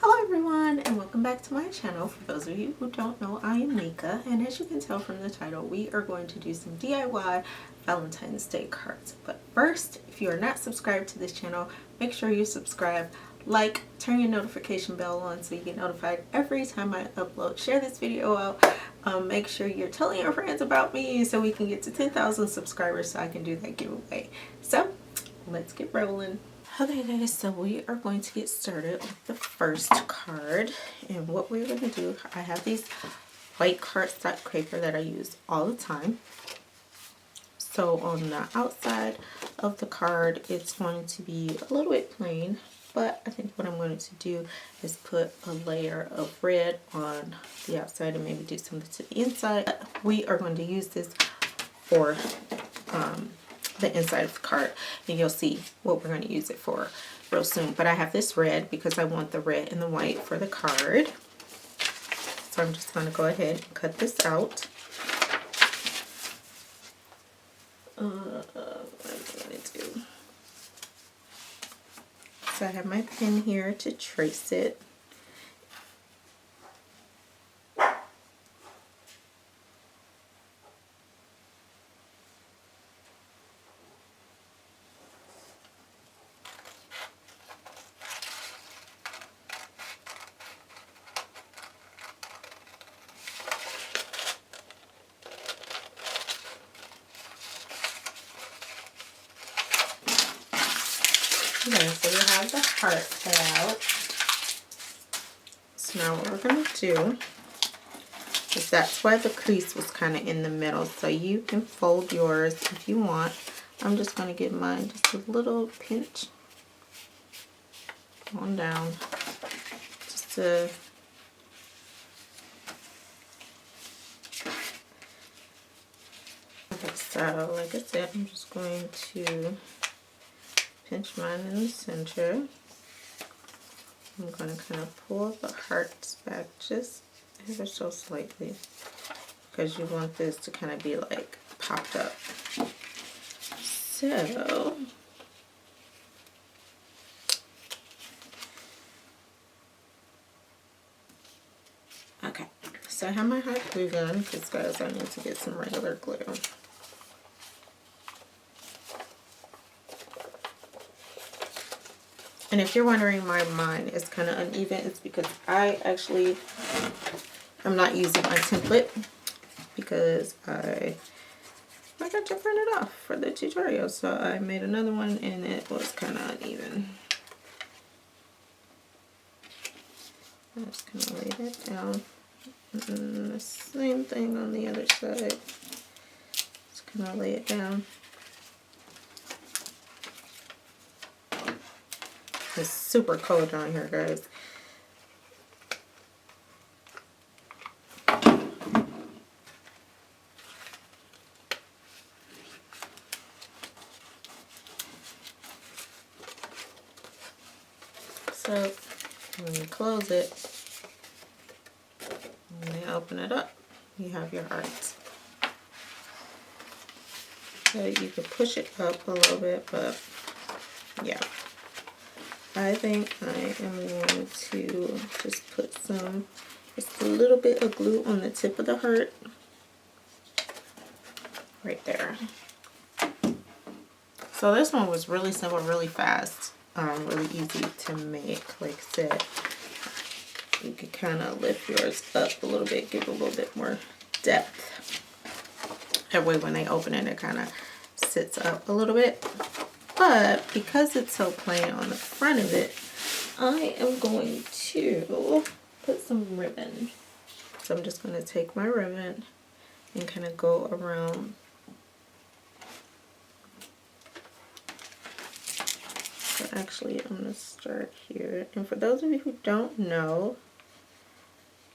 Hello everyone and welcome back to my channel. For those of you who don't know, I am Nika, and as you can tell from the title, we are going to do some DIY Valentine's Day cards. But first, if you are not subscribed to this channel, make sure you subscribe, like, turn your notification bell on so you get notified every time I upload. Share this video out. Make sure you're telling your friends about me so we can get to 10,000 subscribers so I can do that giveaway. So let's get rolling. Okay guys, so we are going to get started with the first card, and what we're going to do, I have these white cardstock paper that I use all the time. So on the outside of the card, it's going to be a little bit plain, but I think what I'm going to do is put a layer of red on the outside and maybe do something to the inside. We are going to use this for the inside of the card, and you'll see what we're going to use it for real soon. But I have this red because I want the red and the white for the card. So I'm just going to go ahead and cut this out. What am I going to do? So I have my pen here to trace it. Okay, so we have the heart cut out. So now what we're going to do is, that's why the crease was kind of in the middle. So you can fold yours if you want. I'm just going to give mine just a little pinch on down. Just to okay, so like I said, I'm just going to pinch mine in the center. I'm going to kind of pull the hearts back just ever so slightly, because you want this to kind of be like popped up. So okay, so I have my hot glue gun because guys, I need to get some regular glue. And if you're wondering why mine is kind of uneven, it's because I'm not using my template because I got to print it off for the tutorial. So I made another one and it was kind of uneven. I'm just going to lay that down. And the same thing on the other side. Just going to lay it down. It's super cold down here, guys. So when you close it, when you open it up, you have your hearts. So you can push it up a little bit, but yeah. I think I am going to just put just a little bit of glue on the tip of the heart. Right there. So this one was really simple, really fast, really easy to make. Like I said, you can kind of lift yours up a little bit, give a little bit more depth. That way when they open it, it kind of sits up a little bit. But because it's so plain on the front of it, I am going to put some ribbon. So I'm just going to take my ribbon and kind of go around. So actually, I'm going to start here. And for those of you who don't know,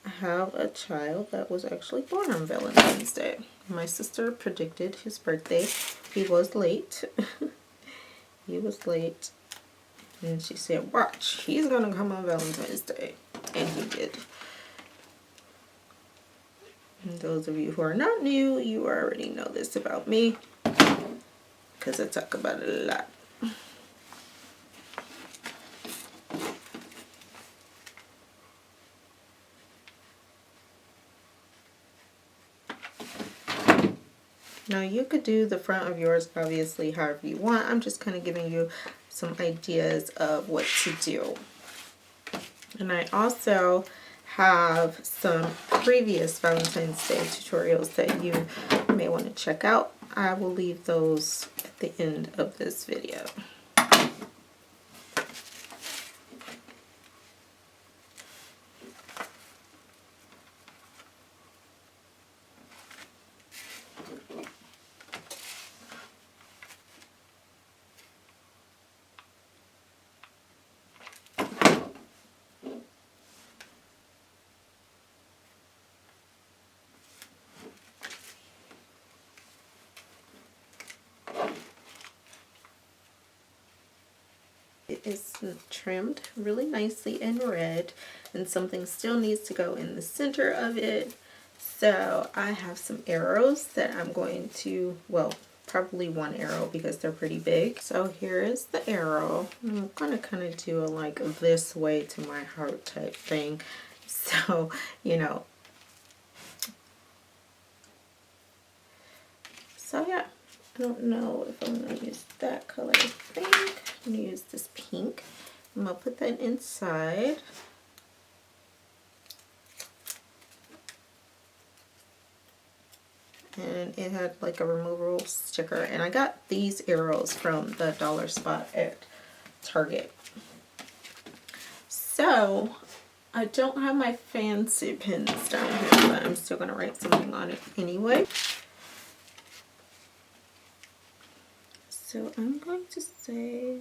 I have a child that was actually born on Valentine's Day. My sister predicted his birthday. He was late. He was late, and she said, watch, he's gonna come on Valentine's Day, and he did. And those of you who are not new, you already know this about me because I talk about it a lot. Now you could do the front of yours obviously however you want. I'm just kind of giving you some ideas of what to do. And I also have some previous Valentine's Day tutorials that you may want to check out. I will leave those at the end of this video. It is trimmed really nicely in red, and something still needs to go in the center of it. So I have some arrows that I'm going to, well, probably one arrow because they're pretty big. So here is the arrow. I'm going to kind of do a like this way to my heart type thing. So, you know. So yeah, I don't know if I'm going to use that color. I think I'm going to use this pink. I'm going to put that inside. And it had like a removable sticker, and I got these arrows from the dollar spot at Target. So I don't have my fancy pins down here, but I'm still going to write something on it anyway. So I'm going to say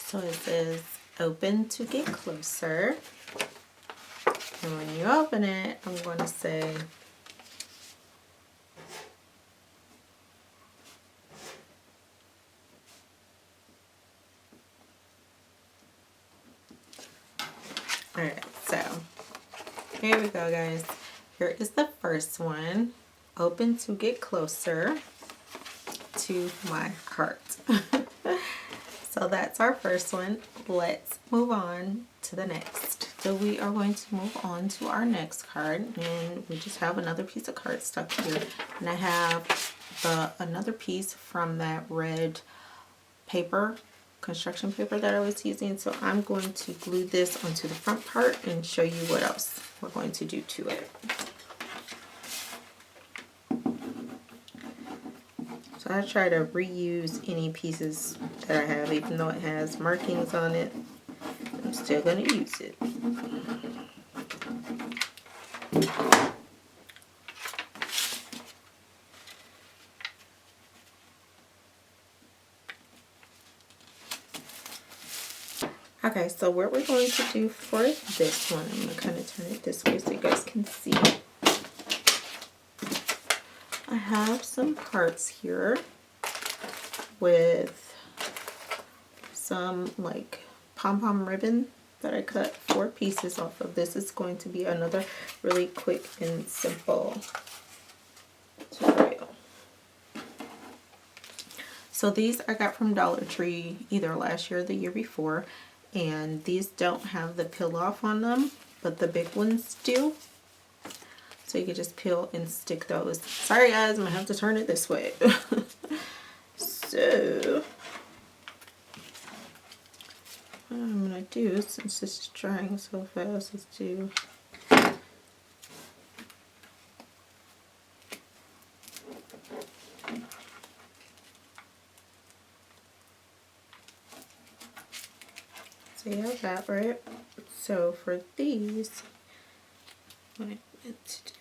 so it says open to get closer. And when you open it, I'm going to say alright, so here we go, guys. Here is the first one. Open to get closer to my heart. So that's our first one. Let's move on to the next. So we are going to move on to our next card, and we just have another piece of card stuck here. And I have another piece from that red paper, construction paper that I was using. So I'm going to glue this onto the front part and show you what else we're going to do to it. So I try to reuse any pieces that I have, even though it has markings on it. I'm still going to use it. Okay, so what we're going to do for this one, I'm going to kind of turn it this way so you guys can see. I have some parts here with some like pom-pom ribbon that I cut 4 pieces off of. This is going to be another really quick and simple tutorial. So these I got from Dollar Tree either last year or the year before, and these don't have the peel off on them, but the big ones do. So you can just peel and stick those. Sorry guys, I'm gonna have to turn it this way. So what I'm gonna do, since it's drying so fast, is do so you have that, right? So for these, what I meant to do.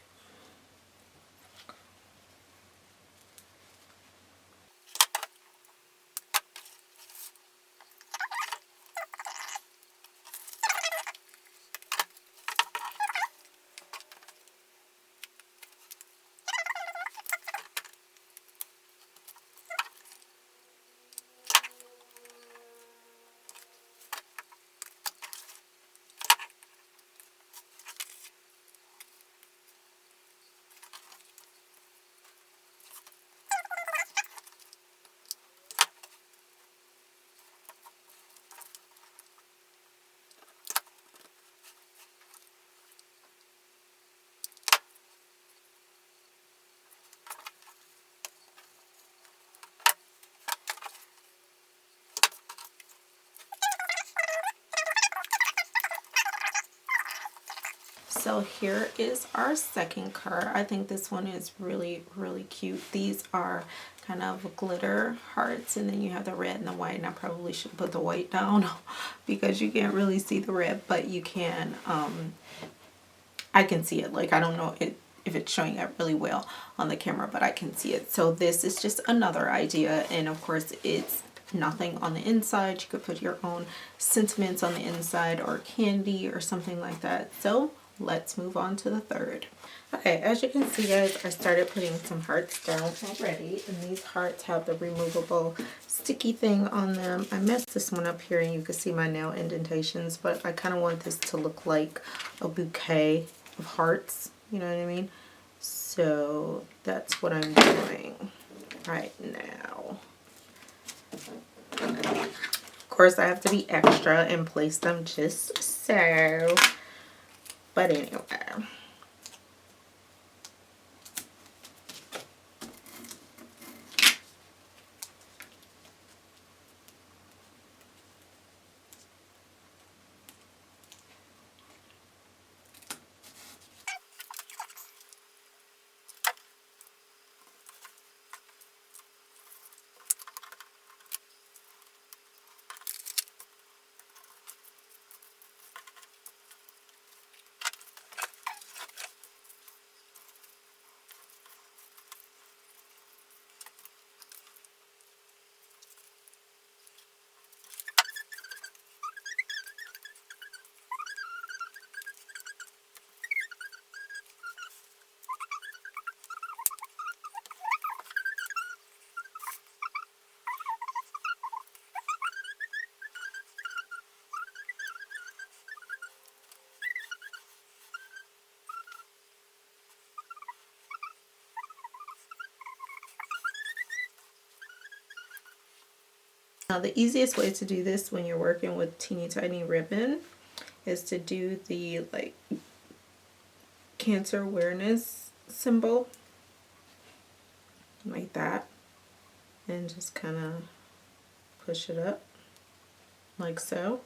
so here is our second card. I think this one is really, really cute. These are kind of glitter hearts, and then you have the red and the white, and I probably should put the white down because you can't really see the red, but you can, I can see it. Like, I don't know if it's showing up really well on the camera, but I can see it. So this is just another idea, and of course it's nothing on the inside. You could put your own sentiments on the inside or candy or something like that. So let's move on to the third. Okay, as you can see, guys, I started putting some hearts down already, and these hearts have the removable sticky thing on them. I messed this one up here and you can see my nail indentations, but I kind of want this to look like a bouquet of hearts, you know what I mean? So that's what I'm doing right now. Of course, I have to be extra and place them just so, but anyway. Now the easiest way to do this when you're working with teeny tiny ribbon is to do the like cancer awareness symbol like that, and just kind of push it up like so.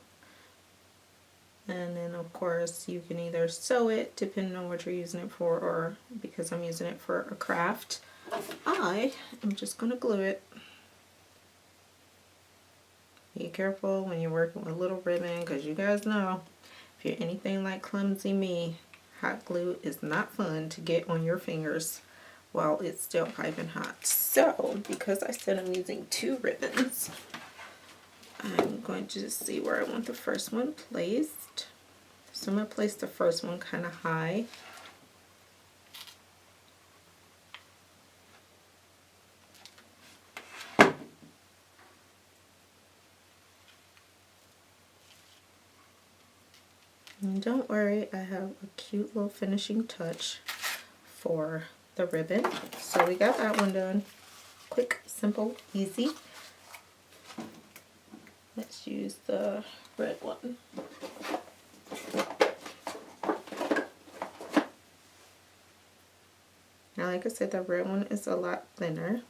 And then of course you can either sew it depending on what you're using it for, or because I'm using it for a craft, I am just going to glue it. Be careful when you're working with little ribbon, because you guys know if you're anything like clumsy me, hot glue is not fun to get on your fingers while it's still piping hot. So because I said I'm using two ribbons, I'm going to just see where I want the first one placed. So I'm going to place the first one kind of high. And don't worry, I have a cute little finishing touch for the ribbon. So we got that one done. Quick, simple, easy. Let's use the red one. Now, like I said, the red one is a lot thinner,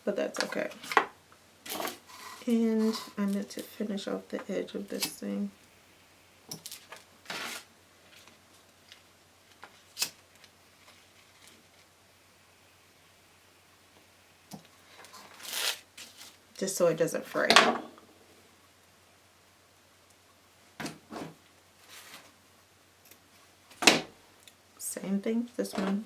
but that's okay. And I meant to finish off the edge of this thing. Just so it doesn't fray. Same thing, this one.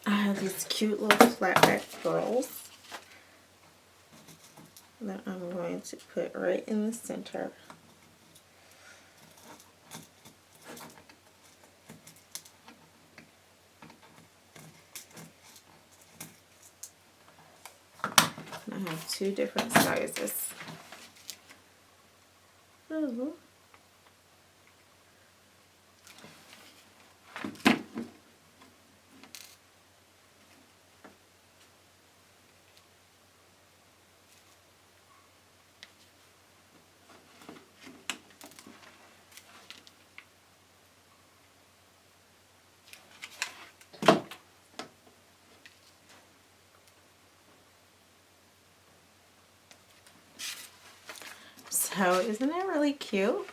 I have these cute little flat back pearls that I'm going to put right in the center. And I have two different sizes. Oh. So isn't it really cute?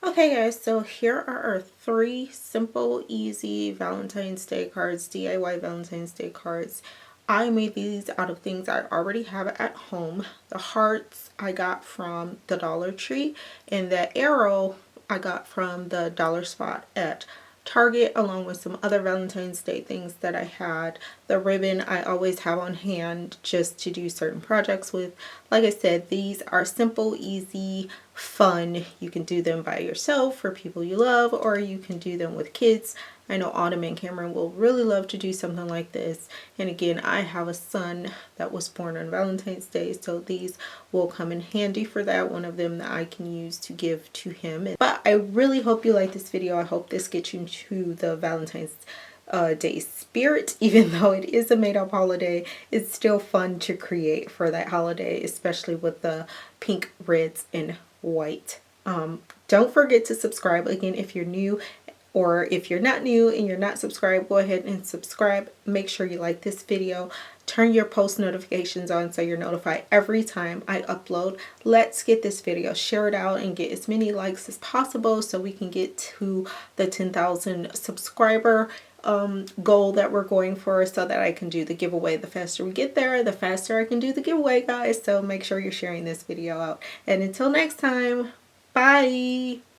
Okay guys, so here are our 3 simple, easy Valentine's Day cards, DIY Valentine's Day cards. I made these out of things I already have at home. The hearts I got from the Dollar Tree, and the arrow I got from the dollar spot at Target, along with some other Valentine's Day things that I had. The ribbon I always have on hand just to do certain projects with. Like I said, these are simple, easy, fun. You can do them by yourself for people you love, or you can do them with kids. I know Autumn and Cameron will really love to do something like this. And again, I have a son that was born on Valentine's Day, so these will come in handy for that. One of them that I can use to give to him. But I really hope you like this video. I hope this gets you into the Valentine's Day spirit. Even though it is a made-up holiday, it's still fun to create for that holiday, especially with the pink, reds, and white. Don't forget to subscribe again if you're new, or if you're not new and you're not subscribed, go ahead and subscribe. Make sure you like this video. Turn your post notifications on so you're notified every time I upload. Let's get this video shared out and get as many likes as possible so we can get to the 10,000 subscriber goal that we're going for, so that I can do the giveaway. The faster we get there, the faster I can do the giveaway, guys. So make sure you're sharing this video out. And until next time, bye.